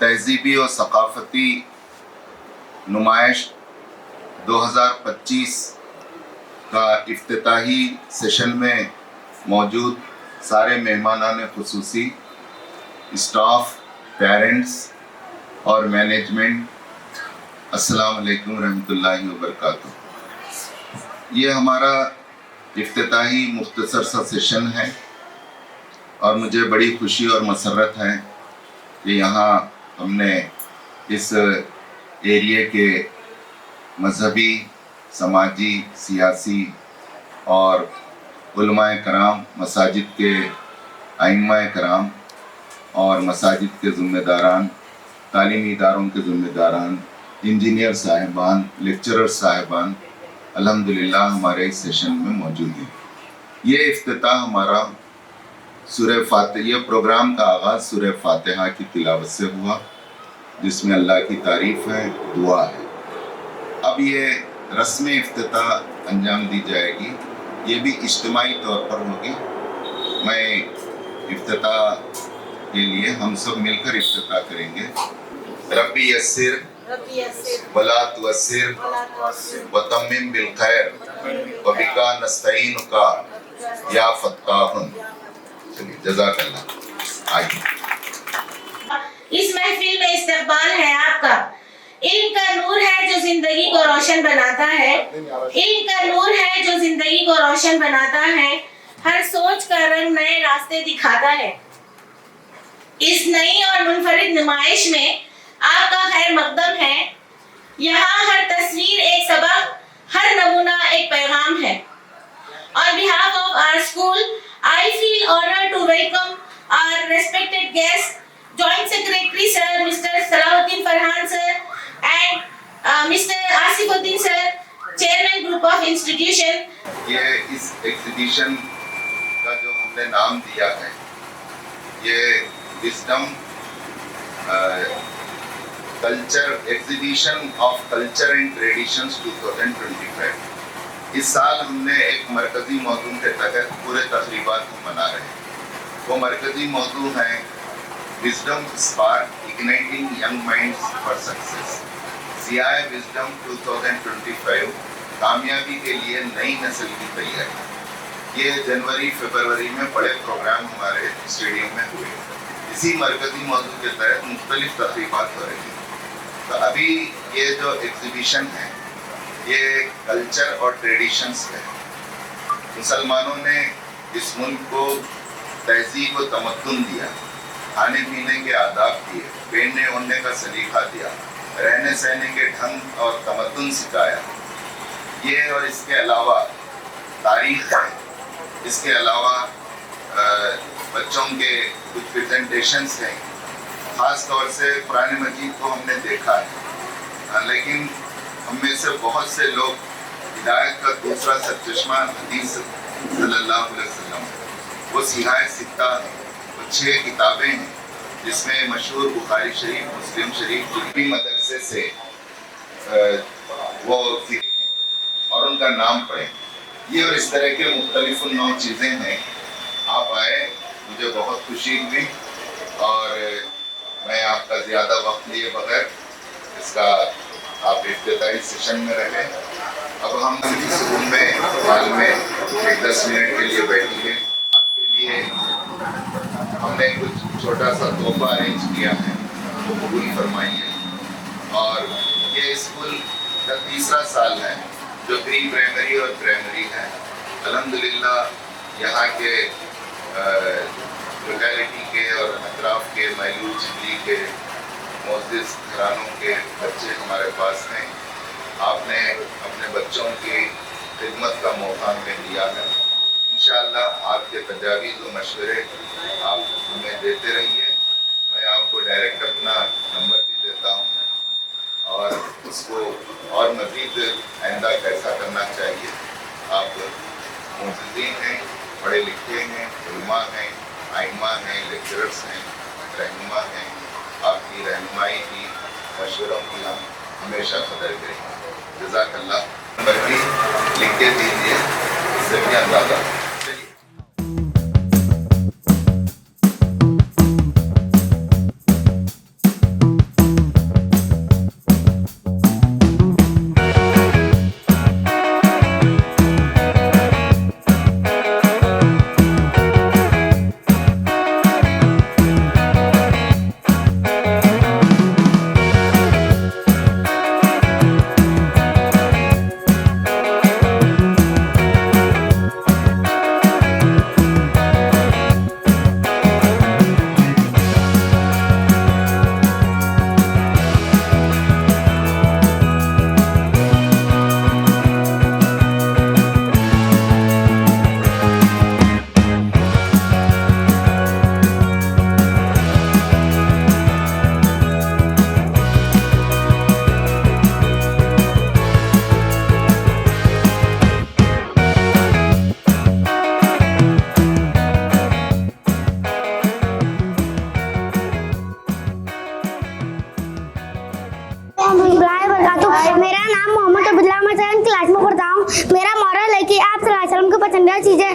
तहजीबी और सकाफती नुमाइश 2025 का इफ्तिताही सेशन में मौजूद सारे मेहमानान खुसूसी, स्टाफ, पेरेंट्स और मैनेजमेंट, अस्सलाम वालेकुम रहमतुल्लाहि व बरकातुहू। ये हमारा इफ्तिताही मुख्तसर सा सेशन है और मुझे बड़ी खुशी और मसरत है कि यहाँ हमने इस एरिया के मजहबी, समाजी, सियासी और उलमाए कराम, मसाजिद के आइम्माए कराम और मसाजिद के ज़िम्मेदारान, तालीमी इदारों के ज़िम्मेदारान, इंजीनियर साहिबान, लेक्चरर साहिबान अल्हम्दुलिल्लाह हमारे इस सेशन में मौजूद हैं। ये इफ्तिताह हमारा सूरह फातिहा, ये प्रोग्राम का आगाज़ सूरह फातिहा की तिलावत से हुआ, जिसमें अल्लाह की तारीफ़ है, दुआ है। अब ये रस्म इफ्तिताह अंजाम दी जाएगी, ये भी इज्तिमाई तौर पर होगी। मैं इफ्तिताह के लिए हम सब मिलकर इफ्तिताह करेंगे। रब्बी यस्सिर वला तुअस्सिर व तम्मिम बिल खैर व बिका नस्तईनुका या फत्ताहुन। चलिए, जज़ाकल्लाह। आइए, इस महफिल में इस्तकबाल है आपका। इल्म का नूर है जो जिंदगी को रोशन बनाता है। इल्म का नूर है जो जिंदगी को रोशन बनाता है। हर सोच का रंग नए रास्ते दिखाता है। इस नई और मुनफरिद नुमाइश में आपका खैर मकदम है। यहाँ हर तस्वीर एक सबक, हर नमूना एक पैगाम है। On behalf of our school, I feel honored to welcome our respected guest, Joint Secretary Sir, Mr. Salahuddin Farhan Sir, and Mr. Asifuddin Sir, Chairman Group of Institution. ये इस एग्जीबिशन का जो हमने नाम दिया है, ये wisdom culture exhibition of culture and traditions 2025। इस साल हमने एक मरकजी मौजू के तहत पूरे तकरीबात को मना रहे हैं। वो मरकजी मौजू है wisdom spark igniting young minds for success. सियाए विजडम 2025 कामयाबी के लिए नई नस्ल की तैयारी। ये जनवरी-फरवरी में बड़े प्रोग्राम हमारे स्टेडियम में हुए। इसी मरकजी मौजू के तहत मुख्तलिफ तकरीबात हो रही हैं। तो अभी ये जो एग्जीबिशन है, ये कल्चर और ट्रेडिशंस है। मुसलमानों ने इस मुल्क को तहजीब व तमद्दुन दिया, खाने पीने के आदाब दिए, पहनने ओढ़ने का सलीका दिया, रहने सहने के ढंग और तमद्दुन सिखाया। ये और इसके अलावा तारीख है, इसके अलावा बच्चों के कुछ प्रेजेंटेशंस हैं। ख़ास तौर से कुरान मजीद को हमने देखा है, लेकिन हममें से बहुत से लोग हिदायत का दूसरा सरचश्मा हदीस सल्लल्लाहु अलैहि वसल्लम, वो सिहाए सित्ता है, वो 6 किताबें हैं, जिसमें मशहूर बुखारी शरीफ, मुस्लिम शरीफ, तुर्की मदरसे से वो और उनका नाम पढ़ें। ये और इस तरह के मुख्तलिफ नौ चीज़ें हैं। आप आए, मुझे बहुत खुशी हुई और मैं आपका ज़्यादा वक्त लिए बगैर इसका आप इफ्तिताही सेशन में रहे। अब हम इस रूम में हाल में 10 मिनट के लिए बैठेंगे। आपके लिए हमने कुछ छोटा सा तोहफा अरेंज किया है, वो कबूल फरमाइए। और ये स्कूल का 3रा साल है जो प्री प्राइमरी और प्राइमरी है। अल्हम्दुलिल्लाह यहाँ के लोकेलिटी के और अतराफ के मायलूर चिली के मोअज़्ज़िज़ घरानों के बच्चे हमारे पास हैं। आपने अपने बच्चों की खिदमत का मौका हमें दिया है। इंशाअल्लाह आपके तजावीज़ व मशवरे आप हमें देते रहिए। मैं आपको डायरेक्ट अपना नंबर भी देता हूँ और उसको और मज़ीद आइंदा कैसा करना चाहिए। आप मुअज़्ज़िज़ीन हैं, पढ़े लिखे हैं, उलमा हैं, आइम्मा हैं, लेक्चरर्स हैं, रहनुमा हैं। आपकी रहनुमाई की, मशवरों की हम हमेशा कदर करेंगे। जज़ाकल्लाह। नंबर भी लिख के दीजिए, इससे भी अंदाज़ा। मेरा नाम मोहम्मद अब्दुल्ला, मैं 7th क्लास में पढ़ता हूँ। मेरा मॉरल है कि आप सल्लल्लाहु अलैहि वसल्लम की पसंदीदा चीजें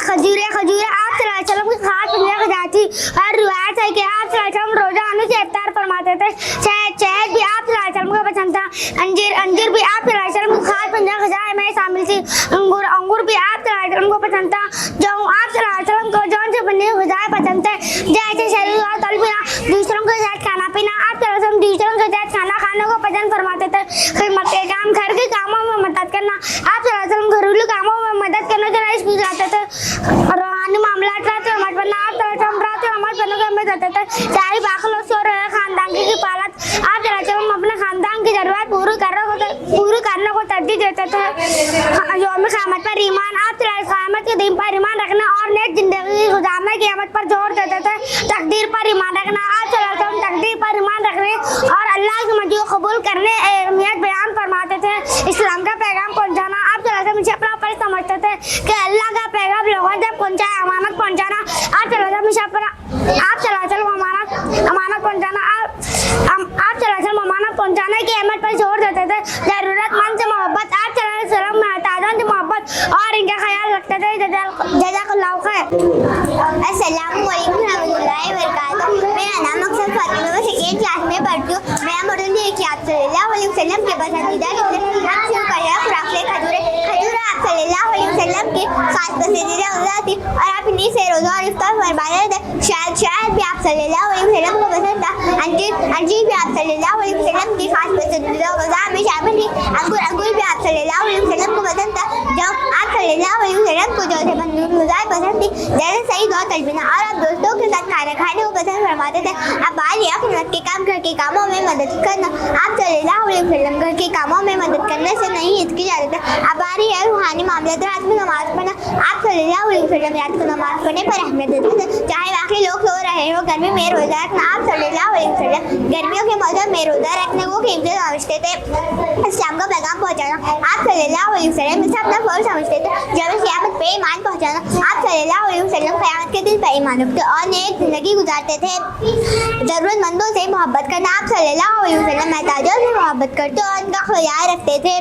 खजूरें आप सल्लल्लाहु अलैहि वसल्लम की खास पसंदीदा ग़िज़ा थी। और रिवायत है कि आप सल्लल्लाहु अलैहि वसल्लम रोजा आने से इफ्तार फरमाते थे। शहद भी आप सल्लल्लाहु अलैहि वसल्लम को पसंद था। अंजीर भी आप सल्लल्लाहु अलैहि वसल्लम की खास पसंदीदा ग़िज़ा में शामिल थी। अंगूर भी आप सल्लल्लाहु अलैहि वसल्लम को पसंद था। जो आप सल्लल्लाहु अलैहि वसल्लम को जौन से बनी हुई ग़िज़ाएं पसंद थे, जैसे शरीर और तल पीना, दूसरों के साथ खाना पीना। आप सल्लल्लाहु अलैहि वसल्लम दूसरों के साथ खाना खाने को पसंद फरमाते थे। खिदमत के काम, घर के कामों में मदद करना। आप सल्लल्लाहु अलैहि वसल्लम घरेलू कामों में मदद करने के लिए स्कूल जाते थे। रूहानी मामलात रात नमाज पढ़ना। आप सल्लल्लाहु अलैहि वसल्लम रात नमाज पढ़ने को हमें देते थे। चाहे बाकी लोग सो रहे खानदान की हिफाजत। आप सल्लल्लाहु अलैहि वसल्लम अपने खानदान की जरूरत पूरी करने को तरजीह देते थे। यौम क़यामत पर ईमान। आप सल्लल्लाहु अलैहि वसल्लम क़यामत के दिन पर ईमान रखना और नेक जिंदगी गुजारने की क़यामत पर जोर देते थे। तकदीर पर ईमान रखना। आप सल्लल्लाहु अलैहि वसल्लम तकदीर पर ईमान रखने और अल्लाह की मर्ज़ी को कबूल करने अहमियत बयान फरमाते थे। इस्लाम का पैगाम पहुंचाना। आप सल्लल्लाहु अलैहि वसल्लम अपना फर्ज समझते थे कि अल्लाह का पैगाम लोगों तक पहुंचाए, अमानत पहुंचाना। आप सल्लल्लाहु अलैहि वसल्लम अमानत पहुंचाना। आप सल्लल्लाहु अलैहि वसल्लम अमानत पहुंचाने की अहमियत पर जोर देते थे। जरूरतमंद से मोहब्बत। आप सल्लल्लाहु अलैहि वसल्लम मोहताजों से मोहब्बत और इनका ख्याल रखते थे। जज़ाकल्लाहु खैर। अस्सलामु अलैकुम रहमतुल्लाहि व बरकातहू। मेरा नाम अक्सर फातिमा, मैं 2nd क्लास में पढ़ती हूँ। मेरा मॉडल है कि आप सल्लल्लाहु अलैहि वसल्लम के पसंदीदा खजूर आप सल्लल्लाहु अलैहि वसल्लम की खास पसंदीदा ग़िज़ा थी और आप इन्हीं से रोज़ा और इफ्तार फरमाते थे। शहद भी आप सल्लल्लाहु अलैहि वसल्लम को पसंद था। अंजीर भी आप सल्लल्लाहु अलैहि वसल्लम की खास पसंदीदा ग़िज़ा में शामिल थी। अंगूर भी आप सल्लल्लाहु अलैहि वसल्लम को पसंद था। जब आप सल्लल्लाहु अलैहि वसल्लम को जो से ग़िज़ाएं पसंद थी, जैसे सही और तलबीना। और आप दोस्तों के साथ खाना खाने को पसंद फरमाते थे। अब बारी है खिदमत के काम, घर के कामों में मदद करना। आप सल्लल्लाहु अलैहि वसल्लम घर के कामों में मदद करने से नहीं हिचकी जाते थे। अब बारी है रूहानी मामलात रात में नमाज पढ़ना। आप सल्लल्लाहु अलैहि वसल्लम रात को नमाज पढ़ने पर अहमियत देते थे। चाहे बाकी लोग सो रहे हो, गर्मी में रोज़ा रखना। आप सल्लल्लाहु अलैहि वसल्लम गर्मियों के मौसम में रोज़ा रखने को कीमती समझते थे। इस्लाम का पैगाम पहुँचाना। आप सल्लल्लाहु अलैहि वसल्लम इसे अपना फर्ज समझते थे। जब क़यामत पे ईमान पहुँचाना। आप सल्लल्लाहु अलैहि वसल्लम क़यामत के दिन पर ईमान रखते और नेक जिंदगी गुजारते थे। ज़रूरतमंदों से मोहब्बत करना। आप सल्लल्लाहु अलैहि वसल्लम महताजों से मोहब्बत करते और उनका ख्याल रखते थे।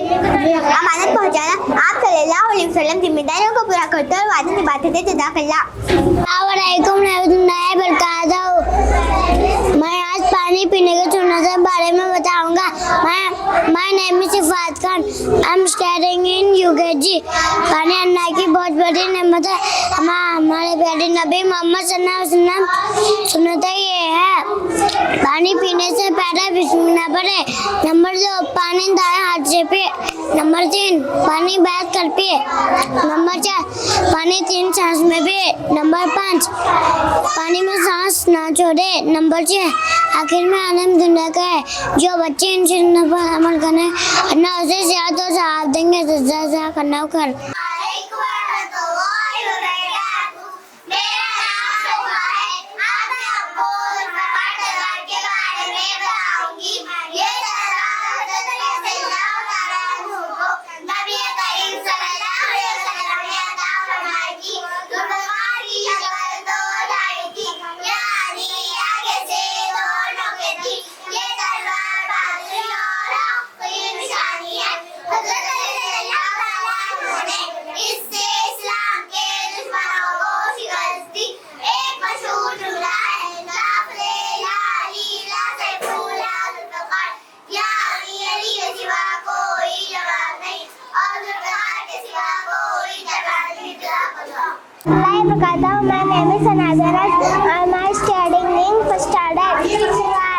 अमानत पहुँचाना। आप सल्लल्लाहु अलैहि वसल्लम जिम्मेदारियों को पूरा करते और वादे निभाते थे। जज़ाकल्लाह। अस्सलामु अलैकुम रहमतुल्लाहि व बरकातहू। मैं आज पानी पीने के सुन्नत के बारे में बताऊंगा। My name name is Ifat Khan. I'm studying in UKG. पानी अल्लाह की बहुत बड़ी नेमत है। हमारे प्यारे नबी मोहम्मद सल्लल्लाहु अलैहि वसल्लम सुन्नत ये है, पानी पीने से पहले बिस्मिल्लाह पढ़े। नंबर 2, पानी दाएं हाथ से पिए। नंबर 3, पानी बैठ कर पिए। नंबर 4, पानी 3 सांस में पिए। नंबर 5, पानी में सांस ना छोड़े। नंबर 6, आखिर में आलम दुनिया का है, जो बच्चे इन सुन्नत पर अमल करें अल्लाह उसे सेहत और सआदत देंगे। जज़ा करना कर। My name is Anazara. I'm studying in first standard.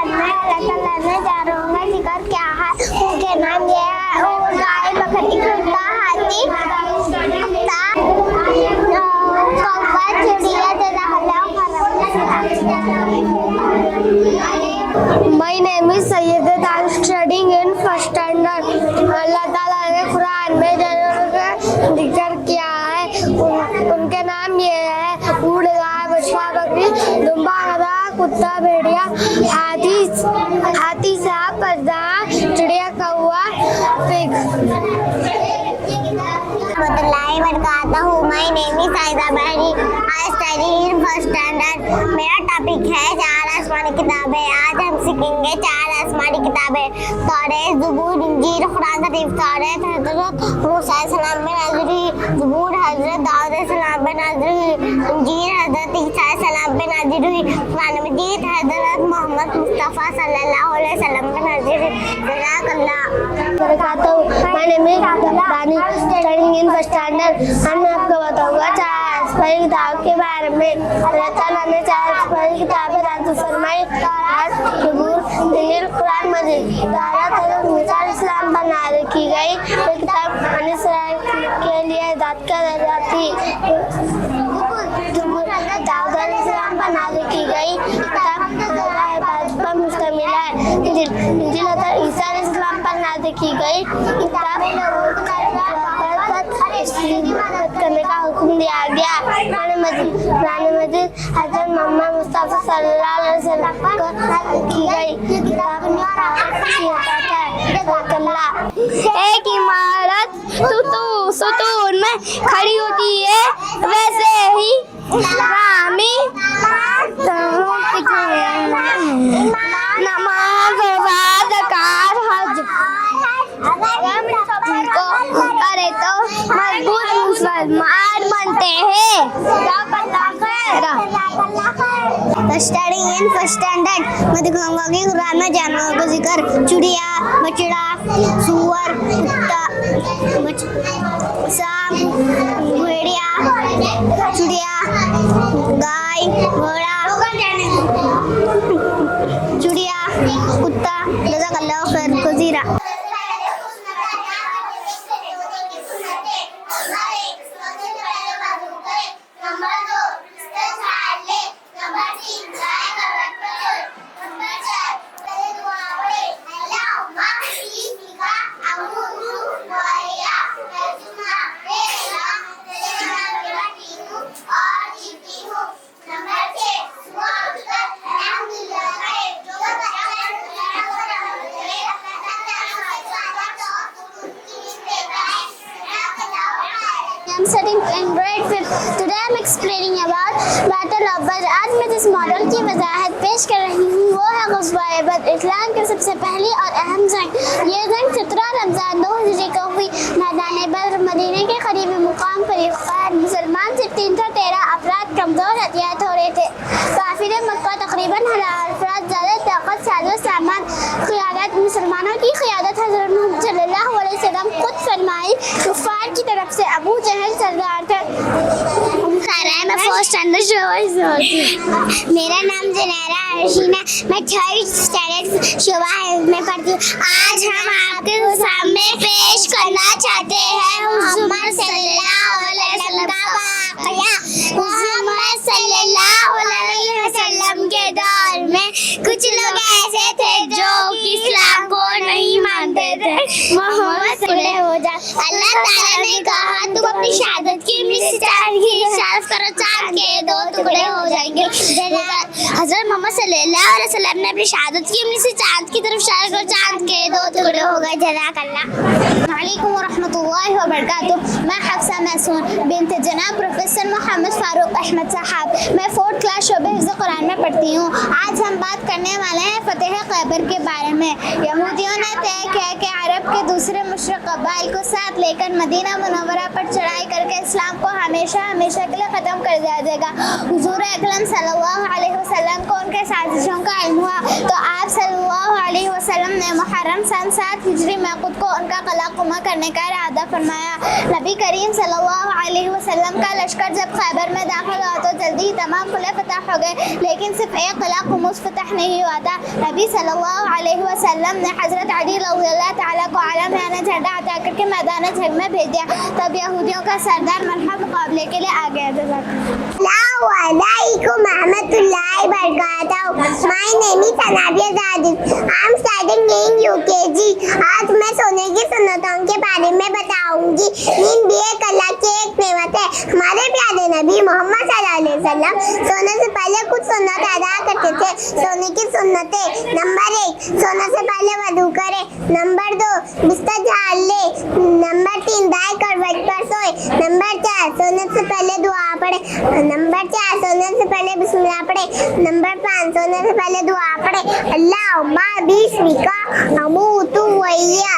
मैं अल्लाह ताला ने जानूंगा जिक्र क्या है, उनके नाम ये है, वो गाय बकरी कुत्ता हाथी कुत्ता कौवा चिड़िया My name is Sayyidat. I'm studying in first standard. अल्लाह ताला ने कुरान में जानूंगा जिक्र किया है, उनके नाम ये है, ऊँट गाय बछड़ा बकरी दुम्बा गधा कुत्ता भेड़िया हाथी सांप पर्दा चिड़िया कौवा पिग। माय नेम इज आयदा बहरी। I study in first standard. मेरा टॉपिक है 4 आसमानी किताबें। आज हम सीखेंगे 4 आसमानी किताबें, तौरात, ज़बूर, इंजील, कुरान शरीफ। तौरात हज़रत मूसा अलैहिस्सलाम में नाज़िल हुई, ज़बूर हज़रत दाऊद अलैहिस्सलाम में नाज़िल हुई, इंजील हज़रत ईसा अलैहिस्सलाम में नाज़िल हुई, कुरान मजीद हज़रत मोहम्मद मुस्तफ़ा सल्लल्लाहु अलैहि वसल्लम में नाज़िल हुई। जज़ाकल्लाह बरकातहू। माय नेम इज दानी, स्टडीइंग इन फर्स्ट स्टैंडर्ड। मैं आपको बताऊंगा 4 आसमानी किताब के बारे में। अल्लाह ताला ने 4 आसमानी किताबें नाज़िल फरमाई, तौरात, ज़बूर, इंजील, कुरान मजीद। तौरात हज़रत मूसा अलैहिस्सलाम पर नाज़िल की गई। ये किताब बनी इस्राइल के लिए हिदायत का ज़रिया थी। ज़बूर दाऊद अलैहिस्सलाम पर नाज़िल की गई किताब इबादत पर मुश्तमिल है। इंजील हज़रत ईसा अलैहिस्सलाम पर नाज़िल की गई किताब करने का हुक्म दिया गया। कुरान मजीद हज़रत मोहम्मद मुस्तफ़ा सल्लल्लाहु अलैहि वसल्लम को नाज़िल की गई किताब एक इमारत सुतून में खड़ी होती है, वैसे ही इस्लामी नमाज और ज़कात हज को करे तो मजबूत मुसलमान बनते हैं। Studying in first standard. मैं दिखाऊंगा कि कुरान में जानवरों का जिक्र, चिड़िया, बछड़ा, सूअर, कुत्ता, सांप, भेड़िया, चिड़िया, गाय, घोड़ा, चिड़िया, कुत्ता। जज़ाकल्लाहु खैर कसीरा। I'm studying in grade 5. Today I'm explaining about Battle of Badr. आज मैं जिस मॉडल की वजाहत पेश कर रही हूँ वो है ग़ज़वा-ए बद्र, इस्लाम की सबसे पहली और अहम जंग। ये जंग 17 रमज़ान 2 हिजरी को हुई। मैदान बद्र मदीने के करीबी मुकाम पर एक मुसलमान से 313 अफराद कमज़ोर हथियार हो रहे थे। काफिले मक्का तकरीबन 1000 अफराद ज़्यादा ताकत साजो सामान। क़ियादत मुसलमानों की क़ियादत हज़रत मज़ेदार थे। मैं फर्स्ट स्टैंडर्ड मेरा नाम ज़नारा अर्शीन है। मैं थर्ड स्टैंडर्ड शोभा में पढ़ती हूँ। आज हम आपके सामने पेश करना चाहते हैं मोहम्मद सल्लल्लाहु अलैहि वसल्लम का वाक़या। मोहम्मद सल्लल्लाहु अलैहि वसल्लम के दौर में कुछ लोग ऐसे थे जो इस्लाम को नहीं मानते थे। मोहम्मद हो जा अल्लाह ताला ने कहा तुम अपनी शहादत की इशारत करो, चांद के 2 टुकड़े हो जाएंगे। हज़रत मोहम्मद सल्लल्लाहु अलैहि वसल्लम ने अपनी शहादत की से चांद की तरफ इशारा करो, चांद के 2 टुकड़े हो गए। जज़ाकल्लाह। वालेकुम व रहमतुल्लाहि व बरकातुहू। मैं हफ्सा महसून बिन्त जनाब प्रोफेसर मोहम्मद फारूक अहमद साहब, मैं 4th क्लास शोबे हिफ्ज़ कुरान में पढ़ती हूँ। आज हम बात करने वाले हैं फतेह खैबर के बारे में। यहूदियों ने तय किया कि अरब के दूसरे मुशरिक कबाइल को साथ लेकर मदीना मुनव्वरा पर चढ़ाई करके इस्लाम को हमेशा हमेशा के लिए ख़त्म कर दिया जाएगा। हुज़ूर अकरम सल्लल्लाहु अलैहि वसल्लम को उनके साजिशों का इल्म हुआ तो आप सल्लल्लाहु अलैहि वसल्लम ने मुहर्रम सन 7 हिजरी में खुद को उनका कला कुमा करने का इरादा फरमाया। नबी करीम सल्लल्लाहु अलैहि वसल्लम का लश्कर जब खैबर में दाखिल हुआ तो जल्दी तमाम किले फतह हो गए, लेकिन सिर्फ एक किला कुमुस फतह नहीं हुआ था। नबी सल्लल्लाहु अलैहि वसल्लम ने हज़रत अली रज़ियल्लाहु ताला को आला में झंडा अता करके मैदान जंग में भेज दिया। तब यहूदियों का सरदार मरहब मुकाबले के लिए आ गया। Assalamualaikum warahmatullahi wabarakatuh. My name is Anabia Zadid. I am studying in UKG. आज मैं सोने की सुन्नतों के बारे में बताऊंगी। नींद भी एक अल्लाह की एक नेमत है। हमारे प्यारे नबी मोहम्मद सल्लल्लाहु अलैहि वसल्लम सोने से पहले कुछ सुन्नत अदा करते थे। सोने की सुन्नतें: नंबर 1, सोने से पहले वज़ू करे। नंबर 2, बिस्तर झाड़ ले। नंबर 3, दाएं करवट पर सोए। नंबर 4, सोने से पहले दुआ पढ़े। नंबर 4, सोने से पहले बिस्मिल्लाह पढ़े। नंबर 5, सोने से पहले दुआ पढ़े, अल्लाहुम्मा बिस्मिका अमूतु वहिया।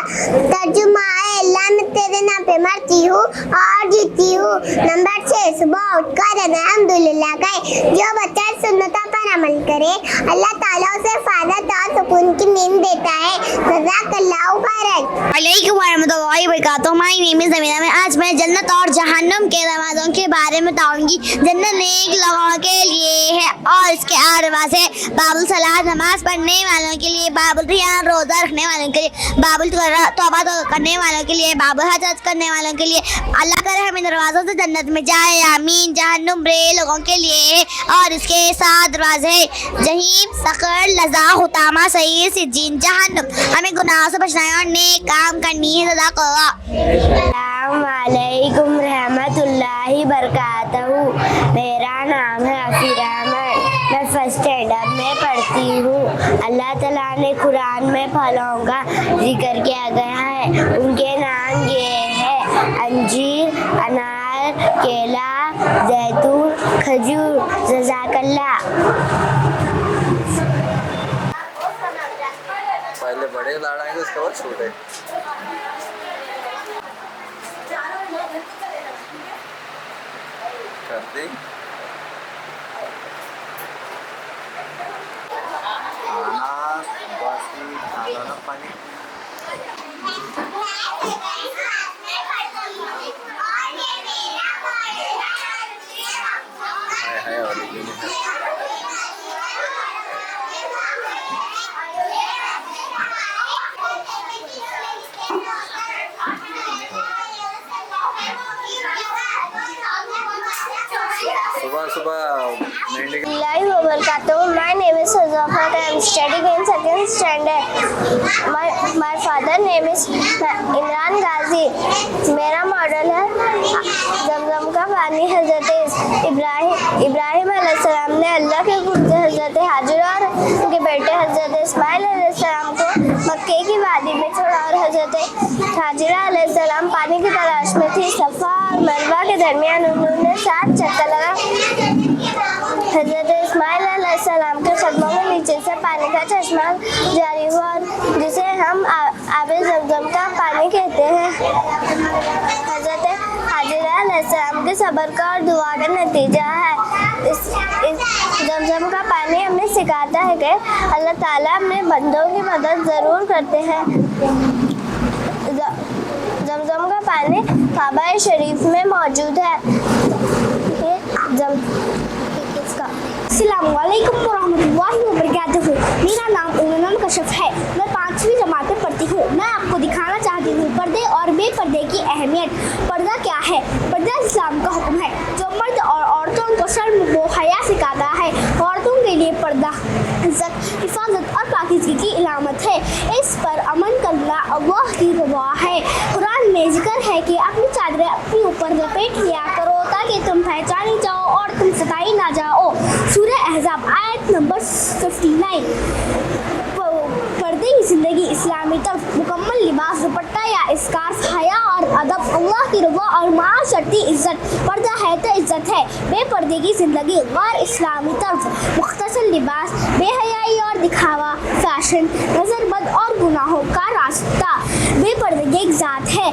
तर्जुमा है, अल्लाह मैं तेरे नाम पे मरती हूँ और जीती हूँ। नंबर 6, सुबह उठकर अल्हम्दुलिल्लाह कहे। जो बच्चा सुन्नतों पर अमल करे अल्लाह ताला उसे फायदा और सुकून की नींद देता है। जज़ाकल्लाहु खैरन। वालेकुम वरहमतुल्लाहि वबरकातुहू। माय नेम इज़ ज़मीना। में आज मैं जन्नत और जहन्नम के दरवाज़ों के बारे में बताऊंगी। जन्नत नेक लोगों के लिए है और इसके 8 दरवाज़े हैं। बाबुल सलात नमाज पढ़ने वालों के लिए, बाबुल रियान रोज़ा रखने वालों के लिए, बाबुल तौबा करने वालों के लिए, बाबुल हज करने वालों के लिए। अल्लाह करे हम इन दरवाज़ों से जन्नत में जाए, आमीन। जहन्नुम बुरे लोगों के लिए है और इसके 7 दरवाज़े हैं। जहीम, सक़र, लज़ा, हुतामा, सईर, सिज्जीन। जहन्नुम हमें गुनाहों से बचना है और नेक काम करनी है। जज़ाकल्लाह। अस्सलाम वालेकुम रहमतुल्लाहि बरकातहू। मेरा नाम है अफीर अहमद। मैं फर्स्ट स्टैंडर्ड में पढ़ती हूँ। अल्लाह ताला ने कुरान में फलों का जिक्र किया गया है। उनके नाम ये है अंजीर, अनार, केला, जैतून, खजूर। जज़ाकल्लाह। पहले बड़े लड़ाएंगे उसके बाद छोटे। कर दी खाना बासी खाना ना पानी। हाय हाय और ये सुबह सुबह My name is Suzafat. I am studying in 2nd standard. My father name is Imran गाजी। मेरा मॉडल है जमजम का पानी। हज़रत इब्राहिम अलैहिस्सलाम ने अल्लाह के पुत्र हज़रत हाजिरा और उनके बेटे हज़रत इस्माइल अलैहिस्सलाम को मक्के की वादी में छोड़ा और हज़रत हाजिरा अलैहिस्सलाम पानी की तलाश में थी। सफ़ा और मरवा के दरमियान उन्होंने 7 चक्कर लगा। हज़रत इस्माइल अलैहिस्सलाम के कदमों के नीचे से पानी का चश्मा जारी हुआ जिसे हम आबे ज़मज़म का पानी कहते हैं। हज़रत हाजिरा अलैहिस्सलाम के सब्र का और दुआ का नतीजा है। इस ज़मज़म का पानी हमें सिखाता है कि अल्लाह ताला अपने बंदों की मदद ज़रूर करते हैं। जमजम का पानी काबा शरीफ में मौजूद है। अस्सलामुअलैकुम वरहमतुल्लाहि वबरकातुहू। मेरा नाम उमन कशफ है। मैं 5वीं जमात में पढ़ती हूँ। मैं आपको दिखाना चाहती हूँ पर्दे और बेपर्दे की अहमियत। पर्दा क्या है? पर्दा इस्लाम का हुक्म है जो मर्द और औरतों को शर्म व हया सिखाता है। औरतों के लिए पर्दा इज्जत, हिफाजत और पाकीज़गी की इलामत है। इस पर अमल करना अल्लाह की रज़ा है। कुरान में जिक्र है कि अपनी चादरें अपने ऊपर लपेट लिया करो ताकि तुम पहचानी जाओ और तुम सताई ना जाओ। सूरह अहज़ाब आयत नंबर 59। पर्दे की ज़िंदगी इस्लामी तरफ मुकम्मल लिबास, दुपट्टा या स्कार्फ, हया और अदब, अल्लाह की रज़ा और माशरती इज्जत। पर्दा है तो इज्जत है। बेपर्दे की ज़िंदगी गैर इस्लामी तरफ मुख्तसर लिबास, बेहयाई और दिखावा, फैशन, नज़रबद और गुनाहों का रास्ता। बेपर्दगी एक ज़ात है।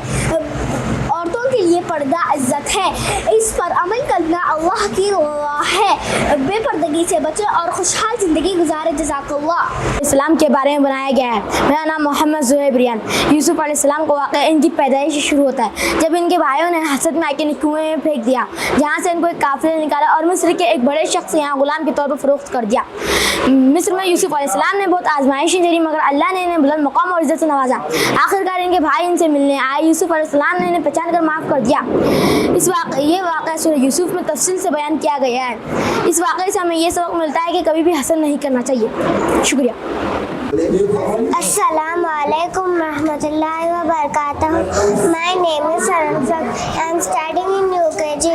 औरतों के लिए पर्दा इज्जत है। इस पर अमल करना अल्लाह की रज़ा है। बेपर्दगी से बचे और खुशहाल ज़िंदगी गुजारे। जज़ाकल्लाह। इस्लाम के बारे में बनाया गया है। मेरा नाम मोहम्मद ज़ुहैब रियान। यूसुफ अलैहिस्सलाम का वाक़या इनकी पैदाइश शुरू होता है जब इनके भाइयों ने हसद में आके कुएं में फेंक दिया, जहाँ से इनको एक काफिले निकाला और मिस्र के एक बड़े शख्स यहाँ गुलाम के तौर पर फ़रोख्त कर दिया। मिस्र में यूसुफ अलैहिस्सलाम ने बहुत आजमाइशें झेली मगर अल्लाह ने इन्हें बुलंद मकाम और इज़्ज़त से नवाजा। आखिरकार इनके भाई इनसे मिलने आए। यूसुफ अलैहिस्सलाम ने इन्हें पहचान कर माफ़ कर दिया। ये वाक़या सूरह यूसुफ में तफसील से बयान किया गया है। इस वाक़े से हमें ये सबक मिलता है कि कभी भी हसद नहीं करना चाहिए। शुक्रिया। Assalamualaikum warahmatullahi wabarakatuh. My name is Saransak. I am studying in UKG.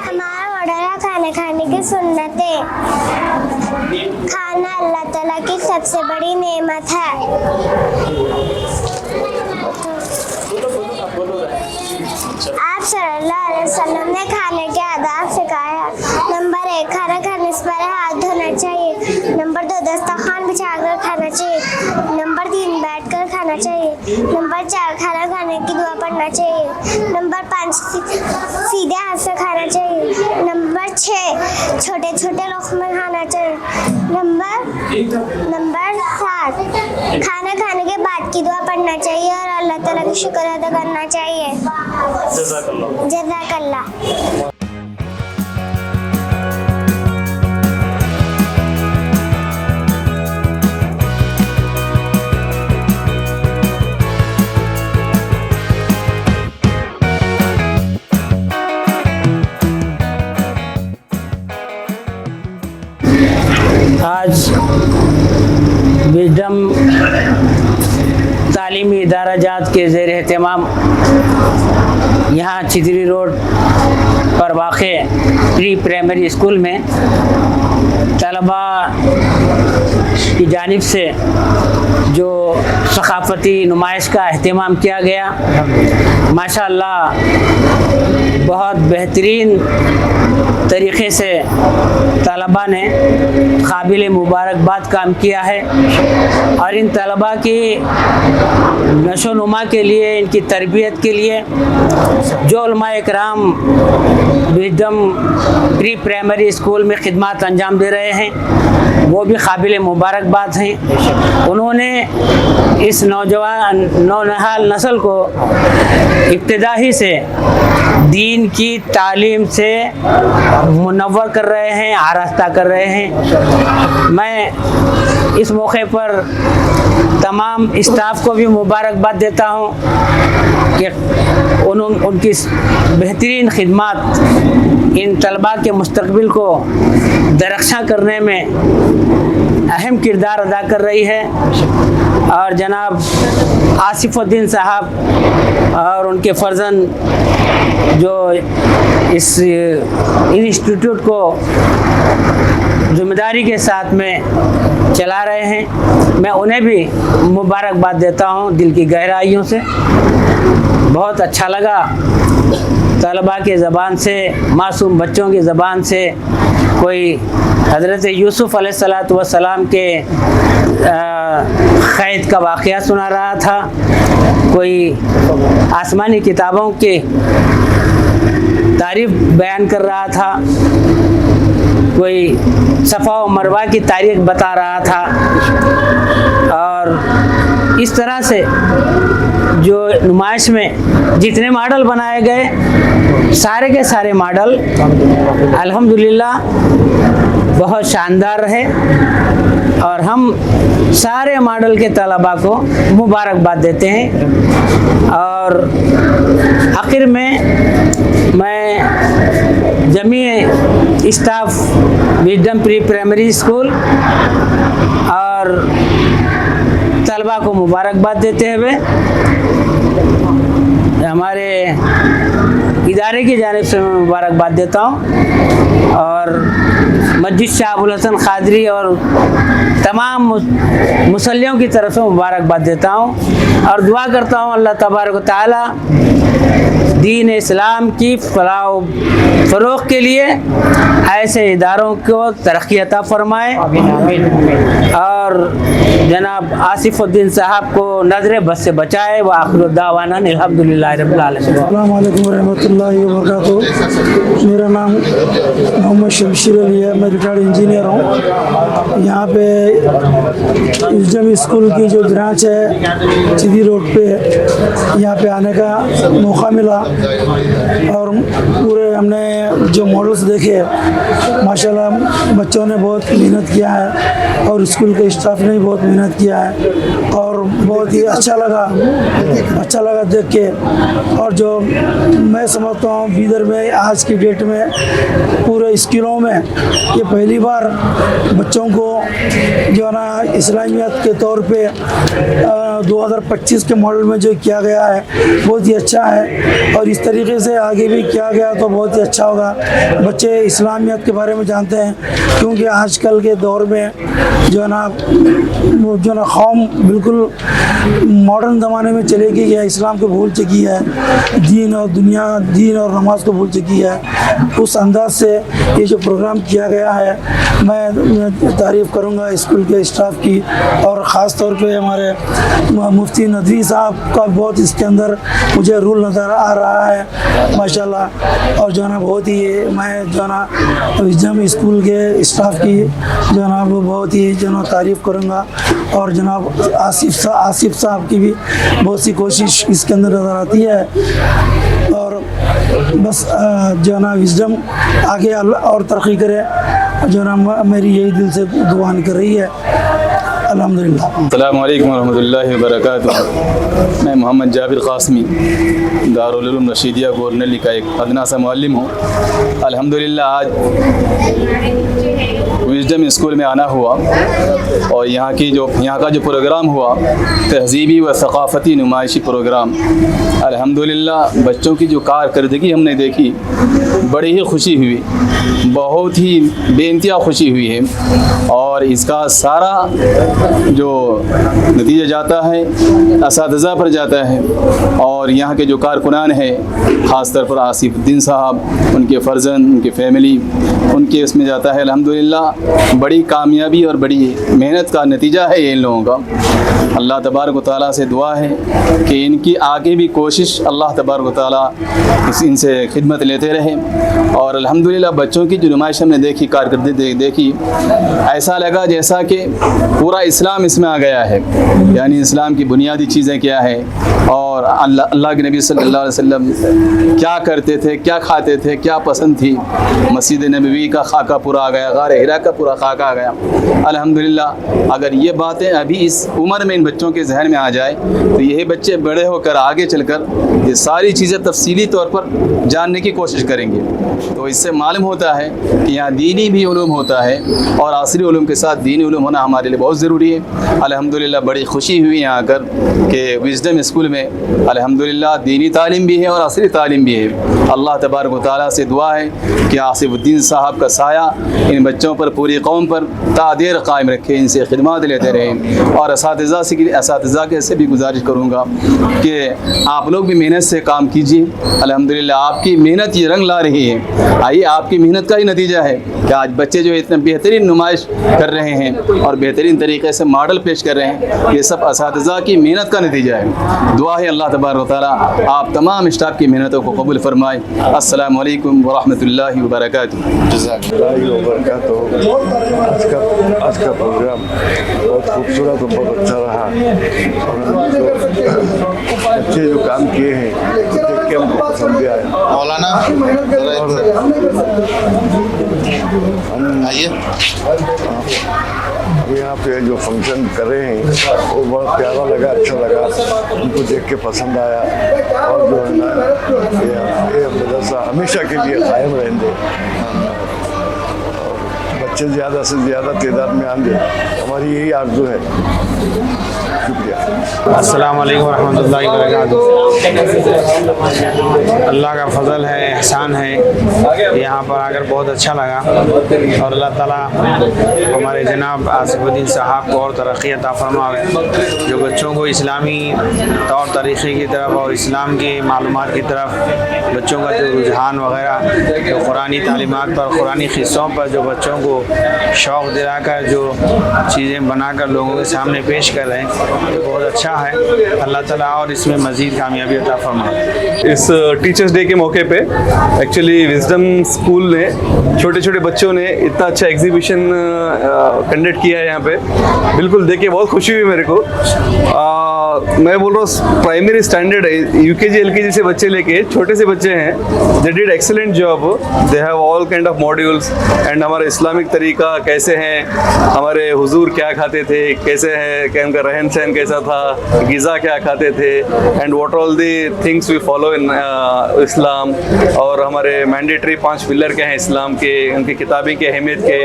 हमारा मॉडल है खाना खाने की सुन्नतें। खाना अल्लाह ताला की सबसे बड़ी नेमत है। आप सल्लल्लाहु अलैहि वसल्लम ने खाने के आदाब सिखाया। नंबर 1, खाना खाने से पहले हाथ धोना चाहिए। नंबर 2, दस्तरखान बिछाकर खाना चाहिए। नंबर 3, बैठकर खाना चाहिए। नंबर 4, खाना खाने की दुआ पढ़ना चाहिए। नंबर 5, सीधे हाथ से खाना चाहिए। नंबर 6, छोटे छोटे लुक़मे खाना चाहिए। नंबर 7, खाना खाने के बाद की दुआ पढ़ना चाहिए और अल्लाह ताला का शुक्र अदा करना चाहिए। जज़ाकल्लाह। आज विजडम तालीमी इदारा जात के ज़ेर एहतमाम यहाँ चितरी रोड पर वाक़े प्री प्राइमरी स्कूल में तलबा की जानिब से जो सक़ाफ़ती नुमाइश का अहतमाम किया गया, माशाअल्लाह बहुत बेहतरीन तरीक़े से तलबा ने काबिल मुबारकबाद काम किया है और इन तलबा की नशो नुमा के लिए, इनकी तरबियत के लिए जो उलमा इकराम विजडम प्री प्राइमरी स्कूल में खिदमत अंजाम दे रहे हैं वो भी काबिल मुबारकबाद हैं। उन्होंने इस नौनहाल नस्ल को इब्तिदाई से दीन की तालीम से मुनव्वर कर रहे हैं, आरास्ता कर रहे हैं। मैं इस मौके पर तमाम स्टाफ को भी मुबारकबाद देता हूँ कि उनकी बेहतरीन खिदमत इन तलबा के मुस्तकबिल को दरख्शां करने में अहम किरदार अदा कर रही है। और जनाब आसिफुद्दीन साहब और उनके फर्जन जो इस इंस्टीट्यूट को जिम्मेदारी के साथ में चला रहे हैं, मैं उन्हें भी मुबारकबाद देता हूं दिल की गहराइयों से। बहुत अच्छा लगा तलबा के ज़बान से, मासूम बच्चों की ज़बान से कोई हज़रत यूसुफ़ अलैहिस्सलातु वस्सलाम के क़ैद का वाक़या सुना रहा था, कोई आसमानी किताबों की तारीफ़ बयान कर रहा था, कोई सफ़ा व मरवा की तारीख़ बता रहा था। और इस तरह से जो नुमाइश में जितने मॉडल बनाए गए सारे के सारे मॉडल अल्हम्दुलिल्लाह बहुत शानदार रहे और हम सारे मॉडल के तलबा को मुबारकबाद देते हैं। और आखिर में मैं जमी staff wisdom pre primary school और तलबा को मुबारकबाद देते हुए हमारे इदारे की जानिब से मैं मुबारकबाद देता हूँ और मस्जिद शाह अबुल हसन क़ादरी और तमाम मुसल्लियों की तरफ से मुबारकबाद देता हूँ और दुआ करता हूँ अल्लाह तबारक व तआला दीन इस्लाम की फ़रोग़ के लिए ऐसे इदारों को तरक्की अता फरमाए और जनाब आसिफुद्दीन साहब को नज़र बस से बचाए। व आखिर दावाना अल्हम्दुलिल्लाह रब्बिल आलमीन। अस्सलामु अलैकुम रहमतुल्लाहि व बरकातुहू। मेरा नाम मोहम्मद शमशीर अली है, मैं रिटायर्ड इंजीनियर हूँ। यहाँ पे विजडम स्कूल की जो ब्रांच है चिदी रोड पे, यहाँ पे आने का मौका मिला और पूरे हमने जो मॉडल्स देखे माशाल्लाह बच्चों ने बहुत मेहनत किया है और स्कूल के स्टाफ ने भी बहुत मेहनत किया है और बहुत ही अच्छा लगा देख के। और जो मैं समझता हूँ बीदर में आज की डेट में पूरे स्कूलों में ये पहली बार बच्चों को जो है ना इस्लामियत के तौर पे 2025 के मॉडल में जो किया गया है बहुत ही अच्छा है और इस तरीके से आगे भी किया गया तो बहुत ही अच्छा होगा। बच्चे इस्लामियत के बारे में जानते हैं क्योंकि आजकल के दौर में जो है ना कौम बिल्कुल मॉडर्न ज़माने में चली गई है, इस्लाम को भूल चुकी है, दीन और नमाज को भूल चुकी है। उस अंदाज से ये जो प्रोग्राम किया गया है मैं तारीफ़ करूँगा स्कूल के स्टाफ की और ख़ास तौर पे हमारे मुफ्ती नदवी साहब का बहुत इसके अंदर मुझे रूल नज़र आ रहा है माशाल्लाह। और जो है ना बहुत ही मैं जो है ना विजडम स्कूल के स्टाफ की जो है ना वो बहुत ही जो है तारीफ़ करूँगा और जनाब आसिफ साहब की भी बहुत सी कोशिश इसके अंदर नज़र आती है। और बस जो है ना विजडम आगे और तरक्की करे जो है ना मेरी यही दिल से दुआ कर रही है। अल्हम्दुलिल्लाह। अस्सलामु अलैकुम वरहमतुल्लाहि वबरकातुहू। मैं मोहम्मद जाबिर क़ासिमी दारुल उलूम रशीदिया गोरनली का एक अदना सा मुअल्लिम हूँ। अल्हम्दुलिल्लाह आज विजडम स्कूल में आना हुआ और यहाँ का जो प्रोग्राम हुआ तहज़ीबी व सक़ाफ़ती नुमाइशी प्रोग्राम, अल्हम्दुलिल्लाह बच्चों की जो कारकर्दगी हमने देखी बड़ी ही खुशी हुई, बहुत ही बेइंतहा खुशी हुई है। और इसका सारा जो नतीजा जाता है असातिज़ा पर जाता है और यहाँ के जो कारकुनान हैं ख़ास तौर पर आसिफुद्दीन साहब, उनके फ़र्जंद, उनकी फ़ैमिली, उनके इसमें जाता है। अल्हम्दुलिल्लाह बड़ी कामयाबी और बड़ी मेहनत का नतीजा है ये इन लोगों का। अल्लाह तबारक व तआला से दुआ है कि इनकी आगे भी कोशिश अल्लाह तबारक व तआला इनसे खिदमत लेते रहें। और अल्हम्दुलिल्लाह बच्चों की जो नुमाइश हमने देखी, कारकर्दगी देखी, ऐसा लगा जैसा कि पूरा इस्लाम इसमें आ गया है, यानी इस्लाम की बुनियादी चीज़ें क्या है और अल्लाह के नबी सल्लल्लाहु अलैहि वसल्लम क्या करते थे, क्या खाते थे, क्या पसंद थी। मस्जिद नबवी का खाका पूरा आ गया, गार हिरा का पूरा खाका आ गया। अल्हम्दुलिल्लाह अगर ये बातें अभी इस उम्र में इन बच्चों के जहन में आ जाए तो यही बच्चे बड़े होकर आगे चलकर ये सारी चीज़ें तफसीली तौर पर जानने की कोशिश करेंगे। तो इससे मालूम होता है कि यहाँ दीनी भी उलूम होता है और आसरी उलूम के साथ दीनी उलूम होना हमारे लिए बहुत ज़रूरी है। अल्हम्दुलिल्लाह बड़ी खुशी हुई यहाँ आकर कि विजडम स्कूल में अल्हम्दुलिल्लाह दीनी तालीम भी है और असरी तालीम भी है। अल्लाह तबारक व तआला से दुआ है कि आसिफुद्दीन साहब का साया इन बच्चों पर, पूरी कौम पर तादेर कायम रखे, इनसे खिदमत लेते रहें। और असातिज़ा के से भी गुजारिश करूँगा कि आप लोग भी मेहनत से काम कीजिए। अल्हम्दुलिल्लाह आपकी मेहनत ये रंग ला रही है। आइए आपकी मेहनत का ही नतीजा है कि आज बच्चे जो इतने बेहतरीन नुमाइश कर रहे हैं और बेहतरीन तरीके से मॉडल पेश कर रहे हैं, ये सब असातिज़ा की मेहनत का नतीजा है। दुआ है अल्लाह तबारक व तआला आप तमाम स्टाफ की मेहनतों को कबूल फरमाए। अस्सलामु अलैकुम व रहमतुल्लाहि व बरकातुहू। आज का प्रोग्राम बहुत खूबसूरत और बहुत अच्छा रहा। अच्छे जो काम किए हैं देख के हमको पसंद भी आया। मौलाना आइए। यहाँ पे जो फंक्शन कर रहे हैं वो बहुत प्यारा लगा, अच्छा लगा, उनको देख के पसंद आया। और जो है ना ये मदरसा हमेशा के लिए कायम रहेंगे। बच्चे ज़्यादा से ज़्यादा तादाद में आएंगे, हमारी यही आरज़ू है। शुक्रिया। अस्सलाम वालेकुम रहमतुल्लाहि व बरकातुहू। अल्लाह का फजल है, एहसान है, यहाँ पर आकर बहुत अच्छा लगा और अल्लाह ताला हमारे जनाब आसिफुद्दीन साहब को और तरक्की अता फरमावे, जो बच्चों को इस्लामी तौर तरीक़े की तरफ और इस्लाम की मालूमात की तरफ बच्चों का जो रुझान वगैरह, जो कुरानी तालीमात पर, कुरानी क़िस्सों पर जो बच्चों को शौक़ दिलाकर जो चीज़ें बनाकर लोगों के सामने पेश कर रहे हैं, ये बहुत अच्छा है। अल्लाह ताला और इसमें मज़ीद कामयाबी अता फरमाए। इस टीचर्स डे के मौके पे एक्चुअली विजडम स्कूल ने छोटे छोटे बच्चों ने इतना अच्छा एग्जीबिशन कंडक्ट किया है यहाँ पे, बिल्कुल देख के बहुत खुशी हुई मेरे को। मैं बोल रहा हूँ प्राइमरी स्टैंडर्ड है, यूकेजी एलकेजी से बच्चे लेके छोटे से बच्चे हैं, they did excellent job. They have all kind of modules and हमारा इस्लामिक तरीका कैसे हैं, हमारे हुजूर क्या खाते थे, कैसे है कि उनका रहन सहन कैसा था, गिज़ा क्या खाते थे, and what all the things we follow in Islam, और हमारे मैंडेटरी 5 पिलर के हैं इस्लाम के, उनकी किताबी की अहमियत के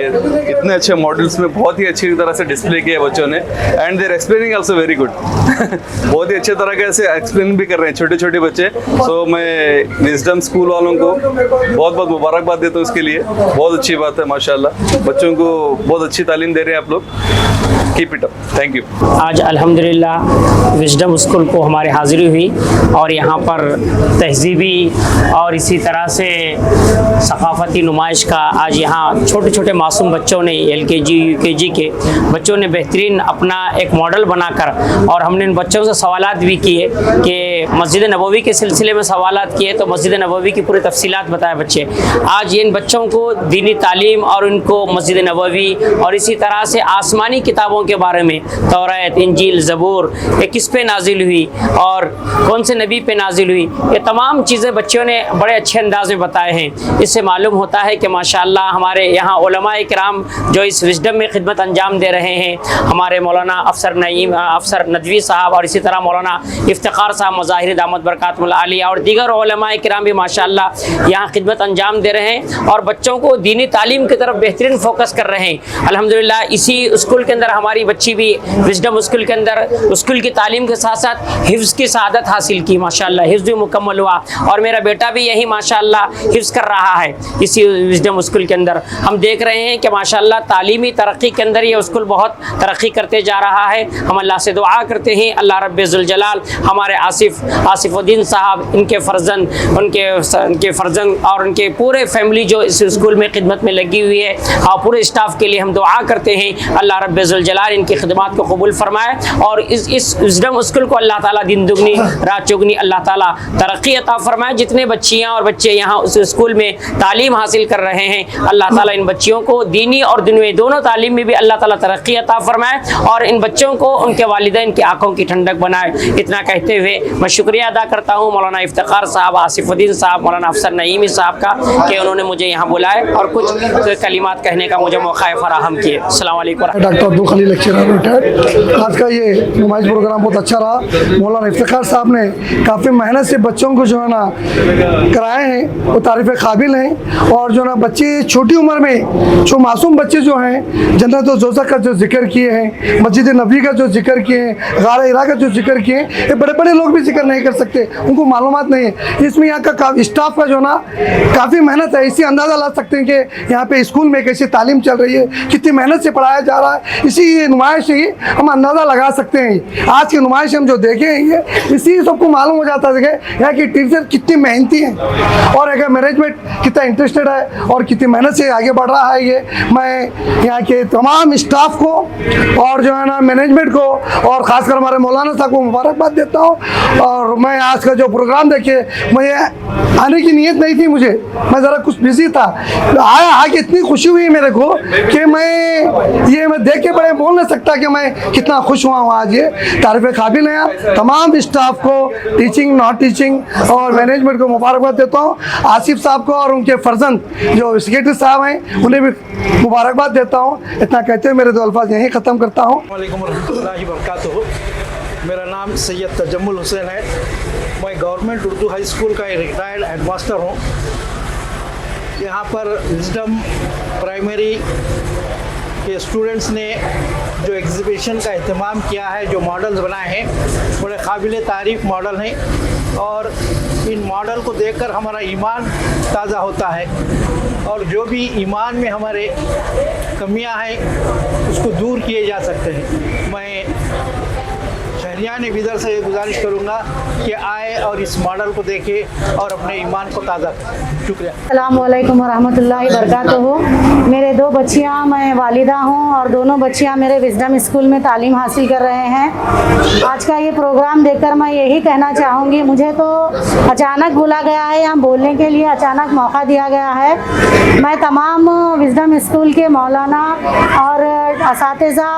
इतने अच्छे मॉडल्स में बहुत ही अच्छी तरह से डिस्प्ले किया बच्चों ने। And there explaining also very good बहुत ही अच्छे तरह से एक्सप्लेन भी कर रहे हैं छोटे छोटे बच्चे। सो मैं विजडम स्कूल वालों को बहुत बहुत मुबारकबाद देता हूँ इसके लिए, बहुत अच्छी बात है माशाल्लाह, बच्चों को बहुत अच्छी तालीम दे रहे हैं आप लोग, keep it up, thank you. आज अल्हम्दुलिल्लाह विजडम स्कूल को हमारी हाज़िरी हुई और यहाँ पर तहज़ीबी और इसी तरह से सकाफ़ती नुमाइश का आज यहाँ छोटे छोटे मासूम बच्चों ने LKG UKG के बच्चों ने बेहतरीन अपना एक मॉडल बनाकर, और हमने इन बच्चों से सवालात भी किए कि मस्जिद नबवी के सिलसिले में सवालात किए तो मस्जिद नबवी की पूरी तफसीलात बताए बच्चे। आज इन बच्चों को दीनी तालीम और उनको मस्जिद नबवी और इसी तरह से आसमानी किताबों के बारे में, तौरात, इंजील, ज़बूर, ये किस पे नाजिल हुई और कौन से नबी पे नाजिल हुई, ये तमाम चीज़ें बच्चों ने बड़े अच्छे अंदाज में बताए हैं। इससे मालूम होता है कि माशाअल्लाह हमारे यहाँ उलमाए किराम जो इस विजडम में खिदमत अंजाम दे रहे हैं, हमारे मौलाना अफसर नदवी साहब और इसी तरह मौलाना इफ्तिखार साहब मज़ाहिर दामत बरकातुहुल आलिया और दीगर उलमाए किराम भी माशाअल्लाह यहाँ खिदमत अंजाम दे रहे हैं और बच्चों को दीनी तालीम की तरफ बेहतरीन फोकस कर रहे हैं। अल्हम्दुलिल्लाह इसी स्कूल के अंदर हमारी बच्ची भी विजडम स्कूल के अंदर स्कूल की तालीम के साथ साथ हिफ्ज़ की सआदत हासिल की, माशाअल्लाह हिफ्ज़ भी मुकम्मल हुआ और मेरा बेटा भी यही माशाअल्लाह हिफ्ज़ कर रहा है इसी विजडम स्कूल के अंदर। हम देख रहे हैं कि माशाअल्लाह तालीमी तरक्की के अंदर ये स्कूल बहुत तरक्की करते जा रहा है। हम अल्लाह से दुआ करते हैं अल्लाह रब्बुल जलाल हमारे आसिफुद्दीन साहब, इनके फ़र्जंद और उनके पूरे फैमिली जो इस स्कूल में खिदमत में लगी हुई है और पूरे स्टाफ के लिए हम दुआ करते हैं अल्लाह रब्बुल जलाल इनकी खिदमत को कबूल फरमाए और इस विजडम स्कूल को अल्लाह ताला दिन दुगनी रात चौगनी अल्लाह ताला तरक्की अता फरमाए। जितने बच्चियाँ और बच्चे यहाँ उस स्कूल में तालीम हासिल कर रहे हैं अल्लाह ताला इन बच्चियों को दीनी और दुनियावी दोनों तालीम में भी अल्लाह ताला तरक्की अता फरमाए और इन बच्चों को उनके वालिदैन की आंखों की ठंडक बनाए। इतना कहते हुए मैं शुक्रिया अदा करता हूँ मौलाना इफ्तिखार साहब, आसिफुद्दीन साहब, मौलाना अफसर नईमी साहब का कि उन्होंने मुझे यहाँ बुलाए और कुछ कलिमात कहने का मुझे मौका फराहम किए। अस्सलाम वालेकुम। Doctor Abdul Khalil lecturer retired. आज का ये नुमाइश प्रोग्राम बहुत अच्छा रहा। मौलाना इफ्तिखार साहब ने काफ़ी मेहनत से बच्चों को जो है ना कराए हैं, वो तारीफ़ काबिल हैं और जो ना बच्चे छोटी उम्र में जो मासूम बच्चे जो हैं जन्नत और दोज़ख का जो जिक्र किए हैं, मस्जिद नबी का जो जिक्र किए हैं, गार हिरा का जो जिक्र किए हैं, ये बड़े बड़े लोग भी जिक्र नहीं कर सकते, उनको मालूमात नहीं है। इसमें यहाँ का स्टाफ का जो ना काफ़ी मेहनत है। इससे अंदाज़ा ला सकते हैं कि यहाँ पे स्कूल में कैसी तालीम चल रही है, कितनी मेहनत से पढ़ाया जा रहा है। इसी की नुमाइश ही हम अंदाज़ा लगा सकते हैं। आज की नुमाइश हम जो देखे हैं ये इसी सबको मालूम हो जाता है यहाँ की टीचर कितनी मेहनती हैं और अगर मैनेजमेंट कितना इंटरेस्टेड है और कितनी मेहनत से आगे बढ़ रहा है। ये मैं यहाँ के तमाम स्टाफ को और जो है ना मैनेजमेंट को और ख़ासकर हमारे मौलाना साहब को मुबारकबाद देता हूँ। और मैं आज का जो प्रोग्राम देखे, मुझे आने की नीयत नहीं थी, मुझे मैं ज़रा कुछ बिजी था, आया आके इतनी खुशी हुई मेरे को कि मैं देख के बड़े बोल नहीं सकता कि मैं कितना खुश हुआ हूँ। आज ये तारीफ़ काबिल है। तमाम स्टाफ को, टीचिंग नॉन टीचिंग और मैनेजमेंट को मुबारकबाद देता हूँ। आसिफ साहब को और उनके फर्जंद जो सेक्रेटरी साहब हैं उन्हें भी मुबारकबाद देता हूँ। इतना कहते हुए मेरे दो अल्फाज यहीं ख़त्म करता हूँ। वालेकुम रहमतुल्लाहि व बरकातुहू। मेरा नाम सैयद तजम्मुल हुसैन है। मैं गवर्नमेंट उर्दू हाई स्कूल का रिटायर्ड हेडमास्टर हूँ। यहाँ पर विजडम प्राइमरी के स्टूडेंट्स ने जो एग्ज़िबिशन का एहतमाम किया है, जो मॉडल्स बनाए हैं, बड़े काबिल तारीफ़ मॉडल हैं और इन मॉडल को देखकर हमारा ईमान ताज़ा होता है और जो भी ईमान में हमारे कमियां हैं उसको दूर किए जा सकते हैं। मैं शहरियान बिदर से गुजारिश करूंगा कि आए और इस मॉडल को देखें और अपने ईमान को ताज़ा करें। शुक्रिया। अस्सलाम वालेकुम रहमतुल्लाहि बरकातुहू। मेरे दो बच्चियां, मैं वालिदा हूं और दोनों बच्चियां मेरे विजडम स्कूल में तालीम हासिल कर रहे हैं। आज का ये प्रोग्राम देखकर मैं यही कहना चाहूँगी, मुझे तो अचानक बुला गया है, यहाँ बोलने के लिए अचानक मौका दिया गया है। मैं तमाम विजडम स्कूल के मौलाना और असातिज़ा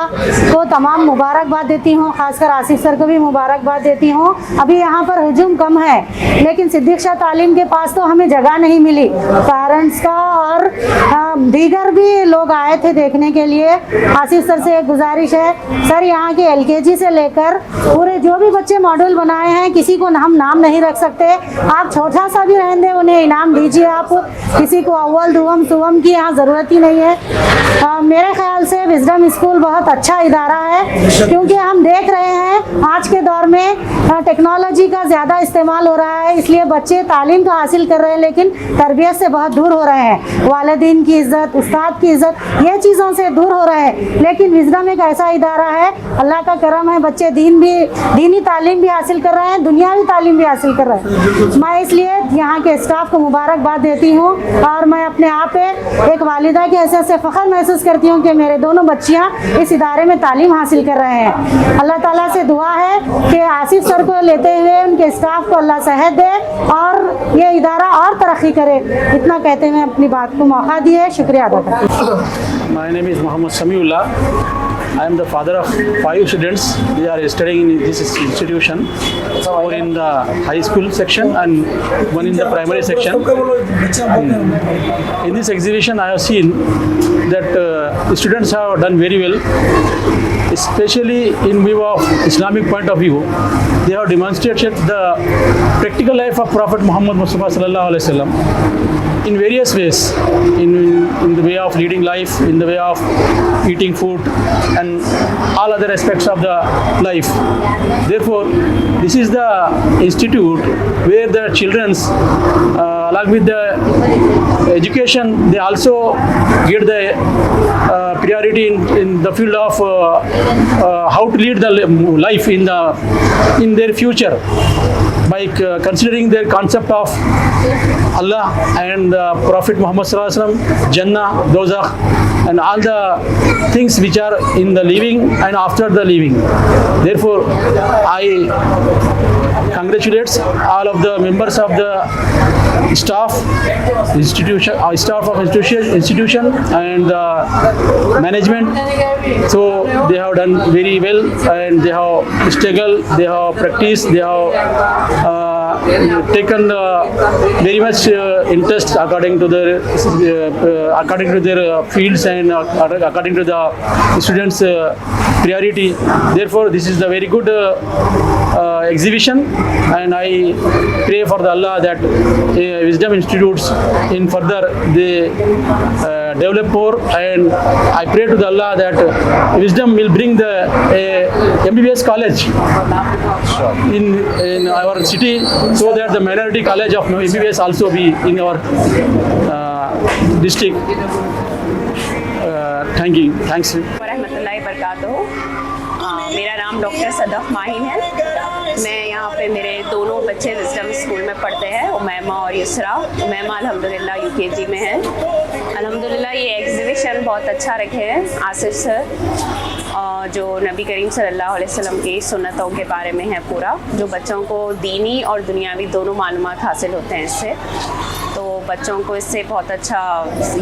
को तमाम मुबारकबाद देती हूँ, ख़ासकर आसिफ सर को भी मुबारकबाद देती हूँ। अभी यहाँ पर हुजूम कम है, लेकिन सिद्दीक़ शाह तालीम के पास तो हमें जगह नहीं मिली। पेरेंट्स का और दीगर भी लोग आए थे देखने के लिए। आसिफ सर से एक गुजारिश है, सर यहाँ के LKG से लेकर पूरे जो भी बच्चे मॉडल बनाए हैं, किसी को हम नाम नहीं रख सकते, आप छोटा सा भी रहने दें, उन्हें इनाम दीजिए। आप किसी को अव्वल दुवम सुवम की यहाँ ज़रूरत ही नहीं है। मेरे ख्याल से विजडम स्कूल बहुत अच्छा इदारा है, क्योंकि हम देख रहे हैं आज के दौर में टेक्नोलॉजी का ज़्यादा इस्तेमाल हो रहा है, इसलिए बच्चे तालीम तो हासिल कर रहे हैं लेकिन तरबियत से बहुत दूर हो रहे हैं। वालिदैन की इज़्ज़त, उस्ताद की इज़्ज़त, ये चीज़ों से दूर हो रहे हैं। लेकिन विजडम एक ऐसा इदारा है, अल्लाह का करम है, बच्चे दीनी तालीम भी हासिल कर रहे हैं, दुनियावी तालीम भी हासिल कर रहे हैं। मैं इसलिए यहाँ के स्टाफ को मुबारकबाद देती हूँ और मैं अपने आप पे एक वालिदा की हैसियत से फ़ख्र महसूस करती हूँ कि मेरे दोनों बच्चियाँ इस इदारे में तालीम हासिल कर रहे हैं। अल्लाह ताला से दुआ है कि आसिफ सर को लेते हुए उनके स्टाफ को अल्लाह सेहत दे और ये इदारा और तरक्की करे। इतना कहते हुए अपनी बात को मौका दिए, शुक्रिया अदा करती हूँ। My name is Muhammad Samiullah. I am the father of 5 students. They are studying in this institution, one in the high school section and one in the primary section. In this exhibition, I have seen that students have done very well, especially in view of Islamic point of view. They have demonstrated the practical life of Prophet Muhammad Mustafa sallallahu alaihi wasallam in various ways, in the way of leading life, in the way of eating food and all other aspects of the life. Therefore, this is the institute where the children's along with the education, they also get the priority in the field of how to lead the life in their future by considering their concept of Allah and Prophet Muhammad Sallallahu Alaihi Wasallam, Jannah, Dozakh, and all the things which are in the living and after the living. Therefore, I congratulate all of the members of the staff of institution and management. So they have done very well and they have struggled, they have practiced, they have taken very much interest according to their fields and according to the students' priority. Therefore, this is a very good exhibition, and I pray for the Allah that Wisdom Institutes in further they develop more, and I pray to the Allah that Wisdom will bring the MBBS college in our city, so that the minority college of MBBS also be in our district. Thanks. रहमतुल्लाहि बरकातहू। मेरा नाम doctor Sadaf Mahin है। मैं यहाँ पे मेरे दोनों बच्चे विज़डम स्कूल में पढ़ते हैं, उमैमा और यसरा। उमैमा अल्हम्दुलिल्लाह यूकेजी में है। अल्हम्दुलिल्लाह ये एग्ज़िबिशन बहुत अच्छा रखे हैं आसिफ सर, जो नबी करीम सल्लल्लाहु अलैहि वसल्लम की सुन्नतों के बारे में है पूरा, जो बच्चों को दीनी और दुनियावी दोनों मालूमात हासिल होते हैं इससे। तो बच्चों को इससे बहुत अच्छा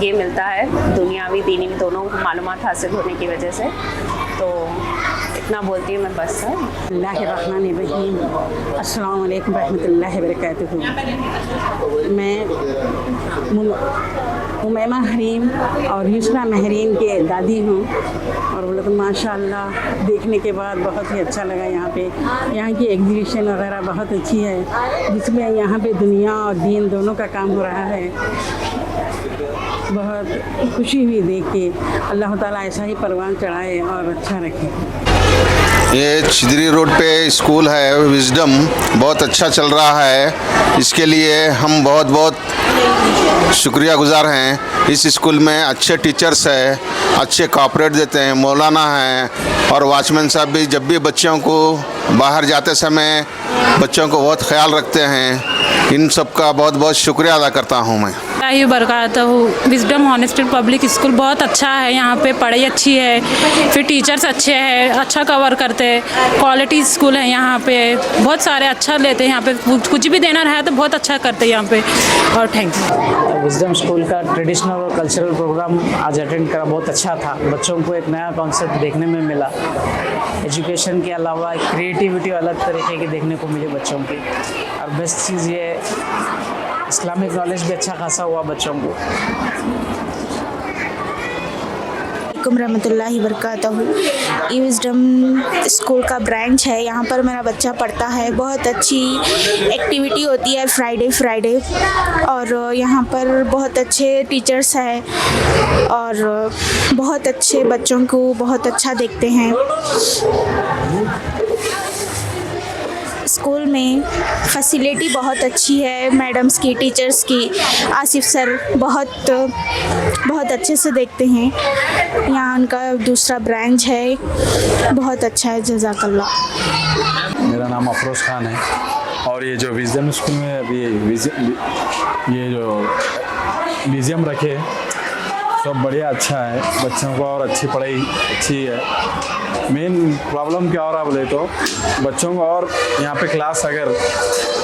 ये मिलता है, दुनियावी दीनी दोनों मालूमात हासिल होने की वजह से। तो इतना बोलती हूँ मैं बस। बिस्मिल्लाहिर्रहमानिर्रहीम, अस्सलाम वालेकुम रहमतुल्लाहि वबरकातुहू। मैं उमैमा हरीम और युसरा महरीन के दादी हूँ और बोला तो माशाअल्लाह देखने के बाद बहुत ही अच्छा लगा। यहाँ की एग्जीबिशन वगैरह बहुत अच्छी है, जिसमें यहाँ पे दुनिया और दीन दोनों का काम हो रहा है। बहुत खुशी हुई देख के। अल्लाह ताला ऐसा ही परवान चढ़ाए और अच्छा रखे। ये छिदरी रोड पे स्कूल है विज़डम, बहुत अच्छा चल रहा है। इसके लिए हम बहुत बहुत शुक्रिया गुज़ार हैं। इस स्कूल में अच्छे टीचर्स हैं, अच्छे कॉपरेट देते हैं, मौलाना हैं और वॉचमैन साहब भी जब भी बच्चों को बाहर जाते समय बच्चों को बहुत ख्याल रखते हैं। इन सब का बहुत बहुत शुक्रिया अदा करता हूँ मैं। बरकातहू। विज़डम हॉनेस्टेड पब्लिक स्कूल बहुत अच्छा है, यहाँ पे पढ़ाई अच्छी है, फिर टीचर्स अच्छे हैं, अच्छा कवर करते हैं, क्वालिटी स्कूल है यहाँ पे, बहुत सारे अच्छा लेते हैं यहाँ पे, कुछ भी देना रहा तो बहुत अच्छा करते हैं यहाँ पे। और थैंक यू। विज़डम स्कूल का ट्रेडिशनल और कल्चरल प्रोग्राम आज अटेंड करा, बहुत अच्छा था। बच्चों को एक नया कॉन्सेप्ट देखने में मिला। एजुकेशन के अलावा क्रिएटिविटी अलग तरीके की देखने को मिली बच्चों की। और बेस्ट चीज़ ये इस्लामिक नॉलेज भी अच्छा खासा हुआ बच्चों को। रहमतुल्लाहि बरकातहू। ये विज़डम स्कूल का ब्रांच है, यहाँ पर मेरा बच्चा पढ़ता है। बहुत अच्छी एक्टिविटी होती है फ्राइडे और यहाँ पर बहुत अच्छे टीचर्स हैं और बहुत अच्छे बच्चों को बहुत अच्छा देखते हैं। स्कूल में फैसिलिटी बहुत अच्छी है, मैडम्स की, टीचर्स की। आसिफ सर बहुत अच्छे से देखते हैं। यहाँ उनका दूसरा ब्रांच है, बहुत अच्छा है। जज़ाकल्लाह। मेरा नाम अफरोज़ खान है और ये जो विज़डम स्कूल में अभी ये जो म्यूज़ियम रखे सब बढ़िया अच्छा है। बच्चों को और अच्छी पढ़ाई अच्छी है। मेन प्रॉब्लम क्या हो रहा बोले तो बच्चों को और यहाँ पे क्लास अगर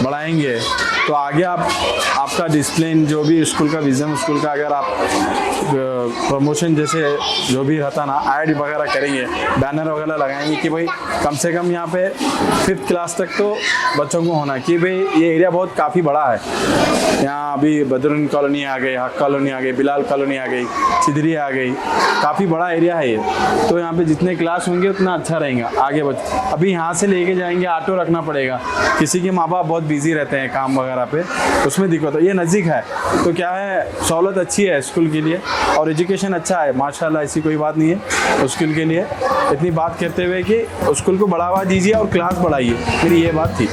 बढ़ाएंगे तो आगे आपका डिसिप्लिन जो भी स्कूल का विज़डम स्कूल का अगर आप प्रमोशन जैसे जो भी रहता ना ऐड वगैरह करेंगे, बैनर वगैरह लगाएंगे कि भाई कम से कम यहाँ पे 5th क्लास तक तो बच्चों को होना कि भाई ये एरिया बहुत काफ़ी बड़ा है। यहाँ अभी बदरुन कॉलोनी आ गई, हक कॉलोनी आ गई, बिलाल कॉलोनी आ गई, छिदरी आ गई, काफ़ी बड़ा एरिया है ये। तो यहाँ पे जितने क्लास होंगे उतना अच्छा रहेगा आगे अभी यहाँ से लेके जाएंगे ऑटो रखना पड़ेगा, किसी के माँ बाप बहुत बिजी रहते हैं काम वगैरह पे, उसमें दिक्कत है। ये नज़दीक है तो क्या है, सहूलत अच्छी है स्कूल के लिए और एजुकेशन अच्छा है माशाल्लाह, ऐसी कोई बात नहीं है स्कूल के लिए। इतनी बात करते हुए कि स्कूल को बढ़ावा दीजिए और क्लास बढ़ाइए, मेरी ये बात थी।